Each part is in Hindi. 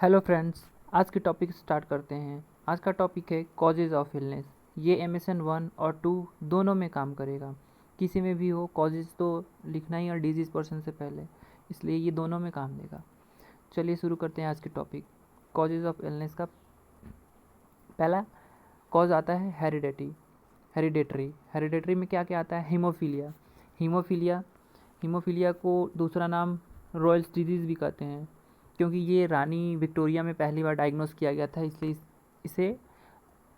हेलो फ्रेंड्स, आज की टॉपिक स्टार्ट करते हैं। आज का टॉपिक है कॉजेज़ ऑफ इलनेस। ये एमएसएन 1 और 2 दोनों में काम करेगा। किसी में भी हो कॉजेज़ तो लिखना ही और डिजीज़ पर्सन से पहले, इसलिए ये दोनों में काम देगा। चलिए शुरू करते हैं आज की टॉपिक। कॉजेज़ ऑफ इलनेस का पहला कॉज आता है हेरिडेटरी में क्या क्या आता है? हीमोफीलिया हीमोफीलिया को दूसरा नाम रॉयल्स डिजीज़ भी कहते हैं, क्योंकि ये रानी विक्टोरिया में पहली बार डायग्नोस किया गया था, इसलिए इसे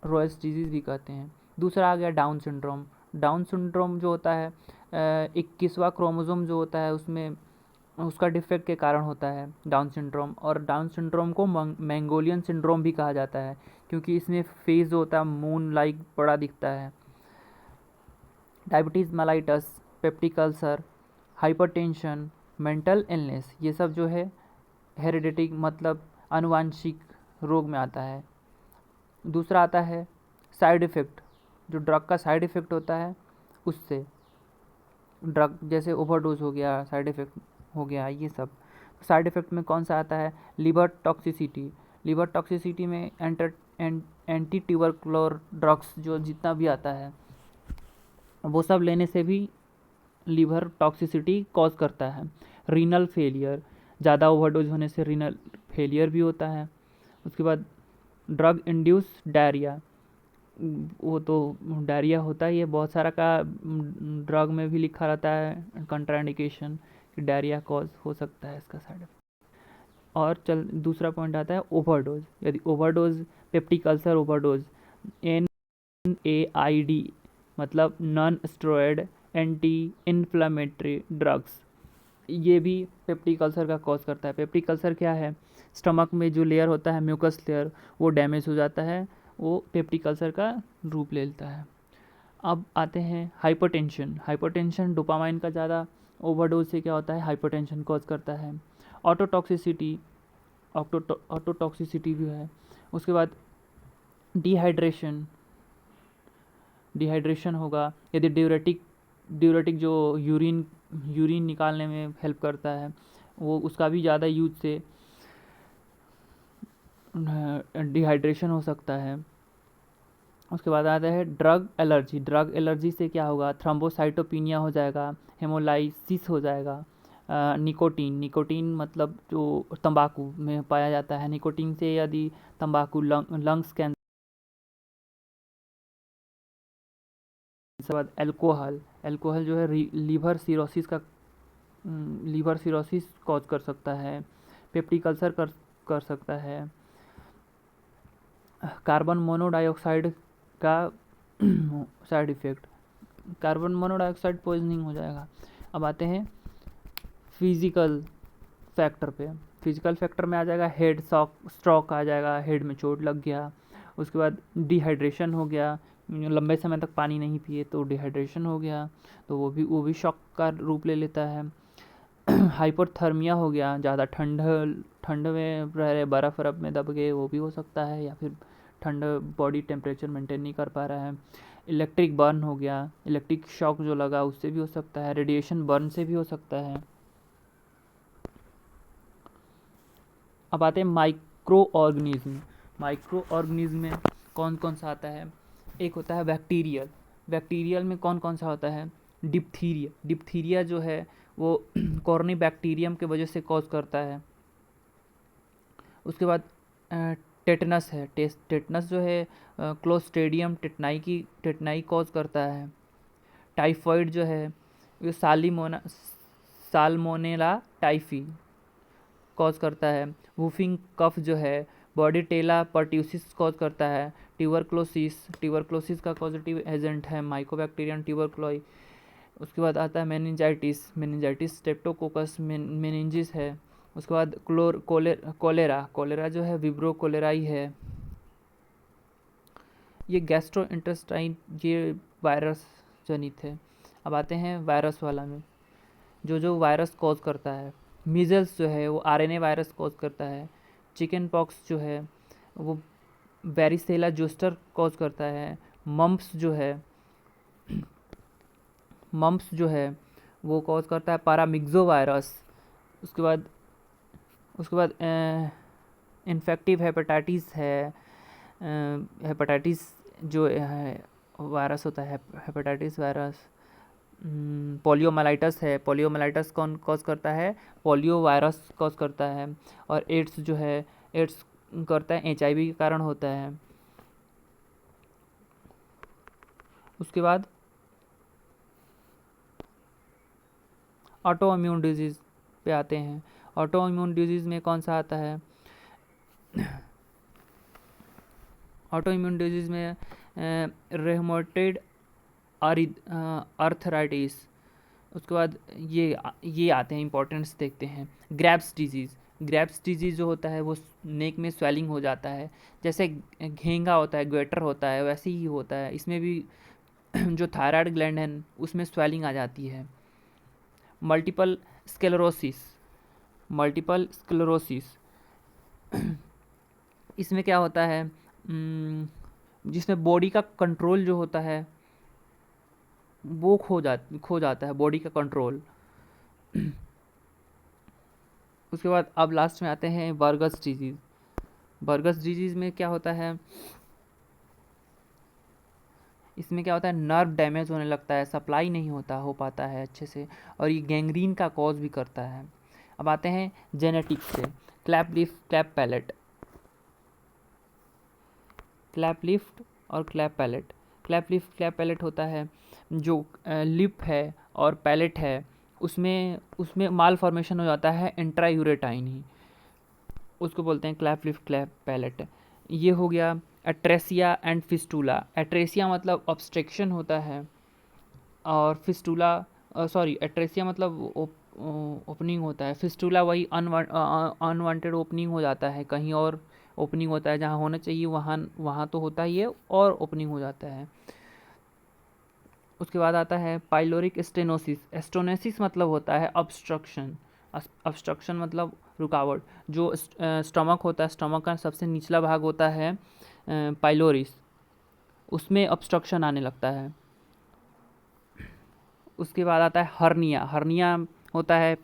रॉयल्स डिजीज़ भी कहते हैं। दूसरा आ गया डाउन सिंड्रोम जो होता है 21वां क्रोमोसोम जो होता है उसमें उसका डिफेक्ट के कारण होता है डाउन सिंड्रोम। और डाउन सिंड्रोम को मैंगोलियन सिंड्रोम भी कहा जाता है, क्योंकि इसमें फेस जो होता है मून लाइक बड़ा दिखता है। Diabetes mellitus, peptic ulcer, hypertension, mental illness, ये सब जो है हेरिडेटिक मतलब आनुवांशिक रोग में आता है। दूसरा आता है साइड इफ़ेक्ट, जो ड्रग का साइड इफ़ेक्ट होता है उससे, ड्रग जैसे ओवरडोज हो गया, साइड इफ़ेक्ट हो गया, ये सब। साइड इफ़ेक्ट में कौन सा आता है? लिवर टॉक्सिसिटी में एंटी ट्यूबरकुलर ड्रग्स जो जितना भी आता है वो सब लेने से भी लीवर टॉक्सिसिटी कॉज करता है। रीनल फेलियर, ज़्यादा ओवरडोज होने से रीनल फेलियर भी होता है। उसके बाद ड्रग इंड्यूस डायरिया, वो तो डायरिया होता ही है, बहुत सारा का ड्रग में भी लिखा रहता है कंट्राइंडिकेशन कि डायरिया कॉज हो सकता है इसका साइड इफेक्ट। और चल दूसरा पॉइंट आता है ओवरडोज। यदि overdose, peptic ulcer overdose, NAID मतलब non steroid anti inflammatory drugs, ये भी पेप्टिक अल्सर का कॉज करता है। पेप्टिक अल्सर क्या है? स्टमक में जो लेयर होता है म्यूकस लेयर वो डैमेज हो जाता है, वो पेप्टिक अल्सर का रूप ले लेता है। अब आते हैं हाइपरटेंशन डोपामाइन का ज़्यादा ओवरडोज से क्या होता है? हाइपरटेंशन कॉज करता है। ऑटोटॉक्सिसिटी ऑटोटॉक्सिसिटी भी है। उसके बाद डिहाइड्रेशन डिहाइड्रेशन होगा। यदि ड्यूरेटिक जो यूरिन निकालने में हेल्प करता है वो, उसका भी ज़्यादा यूज से डिहाइड्रेशन हो सकता है। उसके बाद आता है ड्रग एलर्जी से क्या होगा? थ्रोम्बोसाइटोपिनिया हो जाएगा, हेमोलाइसिस हो जाएगा। निकोटीन मतलब जो तंबाकू में पाया जाता है, निकोटीन से यदि तंबाकू लंग्स कैंसर। इसके बाद अल्कोहल जो है लीवर सिरोसिस कॉज कर सकता है, पेप्टिक अल्सर कर सकता है। कार्बन मोनोडाइऑक्साइड का side effect, carbon monodioxide poisoning हो जाएगा। अब आते हैं फिजिकल फैक्टर पे। फिजिकल फैक्टर में आ जाएगा हेड स्ट्रोक आ जाएगा, हेड में चोट लग गया। उसके बाद डिहाइड्रेशन हो गया, लंबे समय तक पानी नहीं पिए तो डिहाइड्रेशन हो गया, तो वो भी शॉक का रूप ले लेता है। हाइपोथर्मिया हो गया, ज़्यादा ठंड में रह रहे, बर्फ़ बर्फ़ में दब गए, वो भी हो सकता है। या फिर ठंड बॉडी टेम्परेचर मेंटेन नहीं कर पा रहा है। इलेक्ट्रिक बर्न हो गया, इलेक्ट्रिक शॉक जो लगा उससे भी हो सकता है। रेडिएशन बर्न से भी हो सकता है। अब आते हैं माइक्रो ऑर्गेनिज्म में कौन कौन सा आता है? एक होता है बैक्टीरियल में कौन कौन सा होता है? डिप्थीरिया जो है वो कॉर्नी बैक्टीरियम के वजह से कॉज करता है। उसके बाद टेटनस है, टेटनस जो है क्लोस्ट्रेडियम टेटनाई कॉज करता है। टाइफॉइड जो है ये साल्मोनेला टाइफी कॉज करता है। वूफिंग कफ जो है बॉर्डिटेला पर्ट्यूसिस कॉज करता है। ट्यूबरक्लोसिस का पॉजिटिव एजेंट है माइकोबैक्टीरियम ट्यूबरक्लोई। उसके बाद आता है मेनिंजाइटिस स्ट्रेप्टोकोकस मेनिंजिस है। उसके बाद कोलेरा जो है विब्रो कोलेराई है। ये गैस्ट्रो इंटेस्टाइन ये वायरस जनित है। अब आते हैं वायरस वाला में, जो वायरस कॉज करता है। मीजल्स जो है वो RNA वायरस कॉज करता है। चिकन पॉक्स जो है वो वेरिसेला जोस्टर कॉज करता है। मम्प्स जो है वो कॉज करता है पैरामिक्सो वायरस। उसके बाद इन्फेक्टिव हेपेटाइटिस है, हेपेटाइटिस जो है वायरस होता है, हेपेटाइटिस वायरस। पोलियोमाइलाइटिस है, पोलियोमाइलाइटिस कौन कॉज करता है? पोलियो वायरस कॉज करता है। और एड्स जो है, एड्स करता है HIV के कारण होता है। उसके बाद ऑटो इम्यून डिजीज़ पे आते हैं। ऑटो इम्यून डिजीज़ में कौन सा आता है? ऑटो इम्यून डिजीज़ में रेहमेटॉइड आर्थराइटिस। उसके बाद ये आते हैं, इंपॉर्टेंस देखते हैं। ग्रैप्स डिजीज़, ग्रैप्स डिजीज़ जो होता है वो नेक में स्वेलिंग हो जाता है, जैसे घेंगा होता है, ग्वेटर होता है, वैसे ही होता है। इसमें भी जो थायराइड ग्लैंड है उसमें स्वेलिंग आ जाती है। मल्टीपल स्क्लेरोसिस, मल्टीपल स्क्लेरोसिस इसमें क्या होता है? जिसमें बॉडी का कंट्रोल जो होता है वो खो जाता है, बॉडी का कंट्रोल। उसके बाद अब लास्ट में आते हैं बर्गस डिजीज़। बर्गस डिजीज़ में क्या होता है? इसमें क्या होता है? नर्व डैमेज होने लगता है, सप्लाई नहीं हो पाता है अच्छे से, और ये गैंग्रीन का कॉज भी करता है। अब आते हैं जेनेटिक्स से। Cleft lip, cleft palate, cleft lip और cleft palate. Cleft lip, cleft palate होता है जो लिप है और पैलेट है, उसमें माल फॉर्मेशन हो जाता है इंट्रायूरेटाइन ही, उसको बोलते हैं क्लैप लिफ्ट, क्लैप पैलेट। ये हो गया एट्रेसिया एंड फिस्टूला। एट्रेसिया मतलब ऑब्स्ट्रक्शन होता है, और फिस्टूला एट्रेसिया मतलब ओपनिंग होता है, फिस्टूला वही अनवांटेड ओपनिंग हो जाता है, कहीं और ओपनिंग होता है, जहाँ होना चाहिए वहाँ तो होता ही है और ओपनिंग हो जाता है। उसके बाद आता है पाइलोरिक स्टेनोसिस। स्टेनोसिस मतलब होता है ऑब्स्ट्रक्शन, ऑब्स्ट्रक्शन मतलब रुकावट। जो स्टमक होता है, स्टमक का सबसे निचला भाग होता है पाइलोरिस, उसमें ऑब्स्ट्रक्शन आने लगता है। उसके बाद आता है हर्निया। हर्निया होता है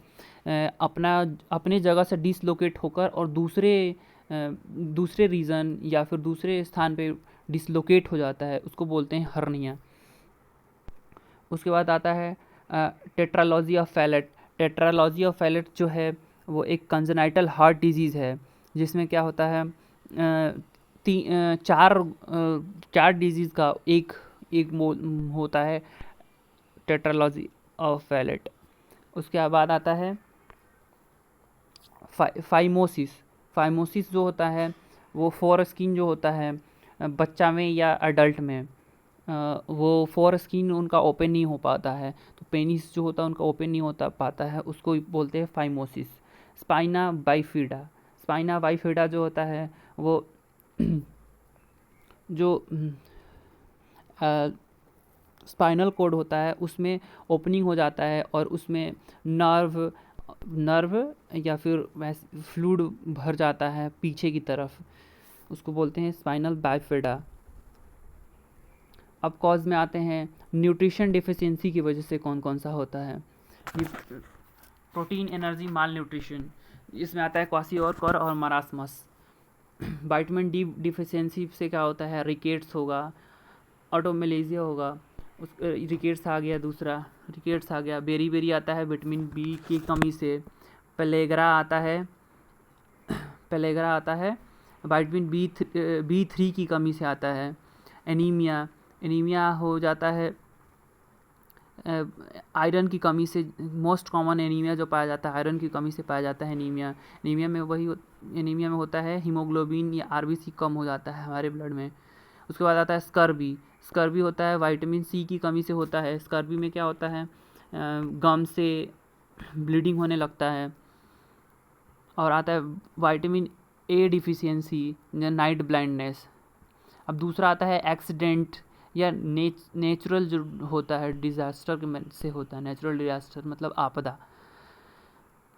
अपने जगह से डिसलोकेट होकर और दूसरे रीजन या फिर दूसरे स्थान पे डिसलोकेट हो जाता है, उसको बोलते हैं हर्निया। उसके बाद आता है tetralogy of Fallot. Tetralogy of Fallot जो है वो एक कंजेनाइटल हार्ट डिजीज़ है, जिसमें क्या होता है चार डिजीज़ का एक होता है टेट्रालॉजी ऑफ फैलेट। उसके बाद आता है फाइमोसिस। फाइमोसिस जो होता है वो फोर स्किन जो होता है बच्चा में या अडल्ट में, वो फोर स्किन उनका ओपन नहीं हो पाता है, तो पेनिस जो होता है उनका ओपन नहीं होता पाता है, उसको बोलते हैं phimosis. Spina bifida. Spina bifida जो होता है वो जो स्पाइनल कोड होता है उसमें ओपनिंग हो जाता है और उसमें नर्व या फिर फ्लूइड भर जाता है पीछे की तरफ, उसको बोलते हैं स्पाइनल बाइफिडा। अब कॉज में आते हैं न्यूट्रिशन डिफिशियंसी की वजह से कौन कौन सा होता है। प्रोटीन एनर्जी माल न्यूट्रिशन, इसमें आता है क्वाशियोरकर और मरासमस। विटामिन डी डिफिशियंसी से क्या होता है? रिकेट्स होगा, ऑटोमेलेजिया होगा, उस रिकेट्स आ गया, दूसरा रिकेट्स आ गया। बेरी आता है विटामिन बी की कमी से। पेलेग्रा आता है विटामिन B3 की कमी से आता है। एनीमिया हो जाता है आयरन की कमी से। मोस्ट कॉमन एनीमिया जो पाया जाता है आयरन की कमी से पाया जाता है एनीमिया। एनीमिया में होता है हीमोग्लोबिन या RBC कम हो जाता है हमारे ब्लड में। उसके बाद आता है स्कर्वी। स्कर्वी होता है विटामिन C की कमी से होता है। स्कर्वी में क्या होता है? गम से ब्लीडिंग होने लगता है। और आता है विटामिन A डिफिशियंसी या नाइट ब्लाइंडनेस। अब दूसरा आता है एक्सीडेंट या नेचुरल जो होता है डिज़ास्टर से होता है, नेचुरल डिज़ास्टर मतलब आपदा।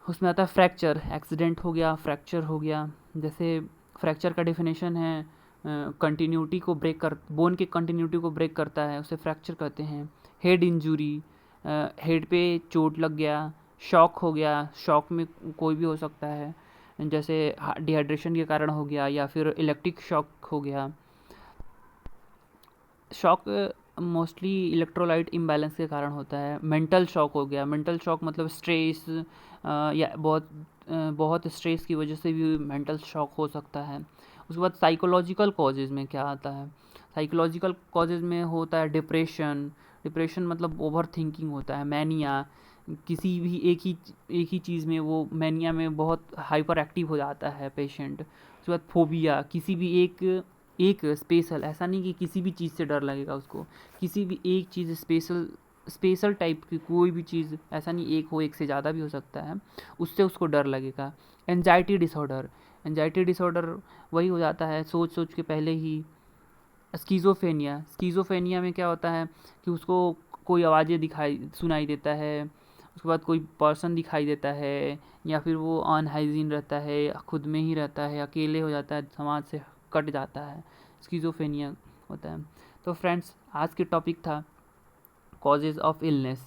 उसमें आता है फ्रैक्चर। एक्सीडेंट हो गया, फ्रैक्चर हो गया। जैसे फ्रैक्चर का डेफिनेशन है कंटिन्यूटी को ब्रेक कर, बोन के कंटिन्यूटी को ब्रेक करता है, उसे फ्रैक्चर कहते हैं। हेड इंजरी, हेड पे चोट लग गया, शॉक हो गया, शॉक में कोई भी हो सकता है, जैसे डिहाइड्रेशन के कारण हो गया या फिर इलेक्ट्रिक शॉक हो गया। शॉक मोस्टली इलेक्ट्रोलाइट इम्बैलेंस के कारण होता है। मेंटल शॉक हो गया, मेंटल शॉक मतलब स्ट्रेस या बहुत स्ट्रेस की वजह से भी मेंटल शॉक हो सकता है। उसके बाद साइकोलॉजिकल कॉजेज़ में क्या आता है, साइकोलॉजिकल कॉजेज़ में होता है डिप्रेशन। डिप्रेशन मतलब ओवर थिंकिंग होता है, मैनिया, किसी भी एक ही चीज़ में वो मैनिया में बहुत हाइपर एक्टिव हो जाता है पेशेंट। उसके बाद फोबिया, किसी भी एक स्पेशल, ऐसा नहीं कि किसी भी चीज़ से डर लगेगा उसको, किसी भी एक चीज़ स्पेशल टाइप की कोई भी चीज़, ऐसा नहीं एक हो, एक से ज़्यादा भी हो सकता है, उससे उसको डर लगेगा। एंजाइटी डिसऑर्डर, एंजाइटी डिसऑर्डर वही हो जाता है सोच सोच के पहले ही। स्कीज़ोफ्रेनिया, स्कीज़ोफ्रेनिया में क्या होता है कि उसको कोई आवाज़ें दिखाई सुनाई देता है, उसके बाद कोई पर्सन दिखाई देता है, या फिर वो अनहाइजीन रहता है, खुद में ही रहता है, अकेले हो जाता है, समाज से कट जाता है, स्कीज़ोफ्रेनिया होता है। तो फ्रेंड्स, आज के टॉपिक था कॉजेज़ ऑफ इलनेस।